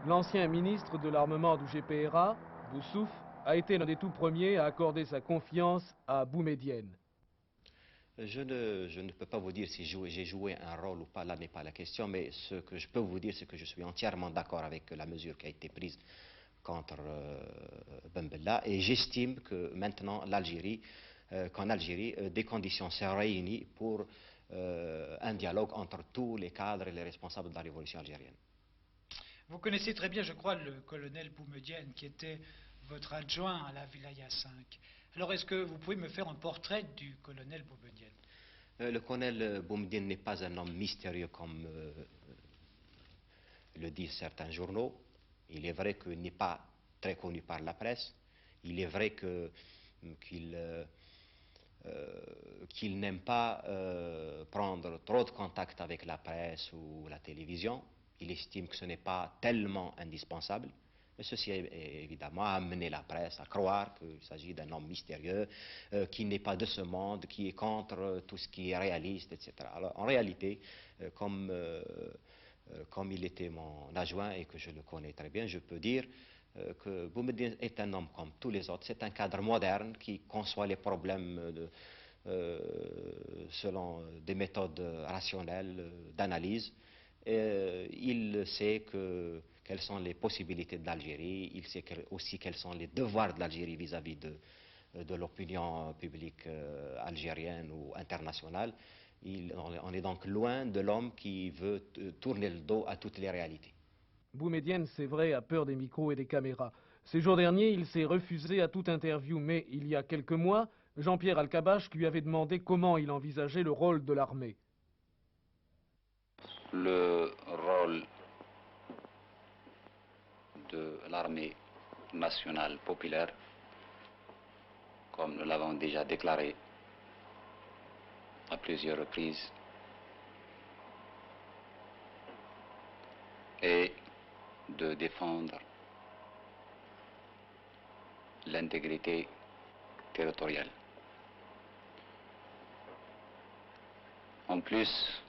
L'ancien ministre de l'armement du GPRA, Boussouf, a été l'un des tout premiers à accorder sa confiance à Boumedienne. Je ne peux pas vous dire si j'ai joué un rôle ou pas, là n'est pas la question, mais ce que je peux vous dire, c'est que je suis entièrement d'accord avec la mesure qui a été prise contre Ben Bella, et j'estime que maintenant qu'en Algérie, des conditions sont réunies pour un dialogue entre tous les cadres et les responsables de la révolution algérienne. Vous connaissez très bien, je crois, le colonel Boumedienne, qui était votre adjoint à la Wilaya 5. Alors, est-ce que vous pouvez me faire un portrait du colonel Boumedienne? Le colonel Boumedienne n'est pas un homme mystérieux comme le disent certains journaux. Il est vrai qu'il n'est pas très connu par la presse. Il est vrai qu'il n'aime pas prendre trop de contact avec la presse ou la télévision. Il estime que ce n'est pas tellement indispensable. Mais ceci a évidemment amené la presse à croire qu'il s'agit d'un homme mystérieux, qui n'est pas de ce monde, qui est contre tout ce qui est réaliste, etc. Alors, en réalité, comme il était mon adjoint et que je le connais très bien, je peux dire que Boumedienne est un homme comme tous les autres. C'est un cadre moderne qui conçoit les problèmes selon des méthodes rationnelles d'analyse. Il sait quelles sont les possibilités de l'Algérie, il sait aussi quels sont les devoirs de l'Algérie vis-à-vis de l'opinion publique algérienne ou internationale. On est donc loin de l'homme qui veut tourner le dos à toutes les réalités. Boumedienne, c'est vrai, a peur des micros et des caméras. Ces jours derniers, il s'est refusé à toute interview, mais il y a quelques mois, Jean-Pierre Alcabache lui avait demandé comment il envisageait le rôle de l'armée. Le rôle de l'armée nationale populaire, comme nous l'avons déjà déclaré à plusieurs reprises, est de défendre l'intégrité territoriale. En plus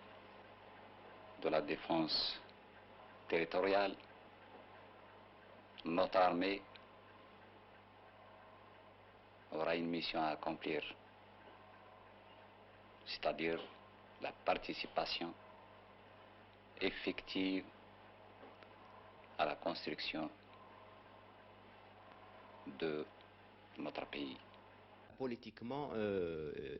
de la défense territoriale, notre armée aura une mission à accomplir, c'est-à-dire la participation effective à la construction de notre pays. Politiquement,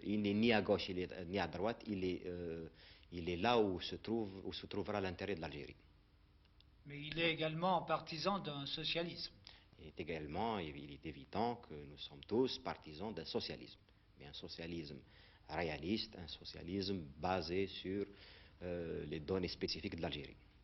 il n'est ni à gauche ni à droite, il est là où se trouvera l'intérêt de l'Algérie. Mais il est également partisan d'un socialisme. Et également, il est évident que nous sommes tous partisans d'un socialisme, mais un socialisme réaliste, un socialisme basé sur les données spécifiques de l'Algérie.